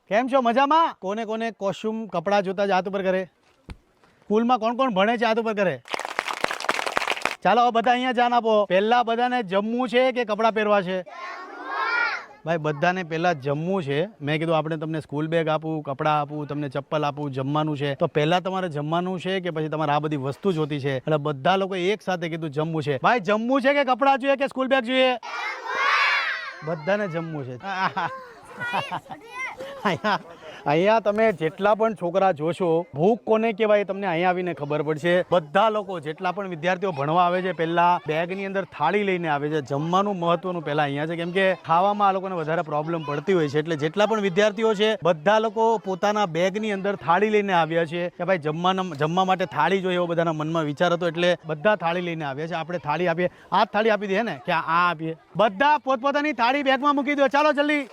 કેમ છો? મજામાં? કોને કોને કોસ્ચ્યુમ કપડા જોતા જ હાથ ઉપર કરે? સ્કૂલમાં કોણ કોણ ભણે છે હાથ ઉપર કરે? ચાલો હવે બધા અહીંયા જાન આપો. પહેલા બધાને જમવું છે કે કપડાં પહેરવા છે? ભાઈ બધાને પહેલા જમવું છે. મેં કીધું આપણે તમને સ્કૂલ બેગ આપું, કપડાં આપું, તમને ચપ્પલ આપું, જમવાનું છે. તો પહેલા તમારે જમવાનું છે કે પછી તમારે આ બધી વસ્તુ જોતી છે? એટલે બધા લોકો એક સાથે કીધું જમવું છે. ભાઈ જમવું છે કે કપડાં જોઈએ કે સ્કૂલ બેગ જોઈએ? બધાને જમવું છે. અહીંયા તમે જેટલા પણ છોકરા જોશો, ભૂખ કોને કહેવાય તમને અહીંયા આવીને ખબર પડશે. બધા લોકો જેટલા પણ વિદ્યાર્થીઓ ભણવા આવે છે પહેલા બેગની અંદર થાળી લઈને આવે છે. જમવાનું મહત્વનું પહેલા અહીંયા છે, કેમ કે ખાવામાં આ લોકોને વધારે પ્રોબ્લેમ પડતી હોય છે. એટલે જેટલા પણ વિદ્યાર્થીઓ છે બધા લોકો પોતાના બેગની અંદર થાળી લઈને આવ્યા છે કે ભાઈ જમવા માટે થાળી જોઈએ, એવો બધાના મનમાં વિચાર હતો. એટલે બધા થાળી લઈને આવ્યા છે. આપણે થાળી આપીએ. આ થાળી આપી દે ને કે આ આપીએ. બધા પોતપોતાની થાળી બેગમાં મૂકી દો. ચાલો જલ્દી.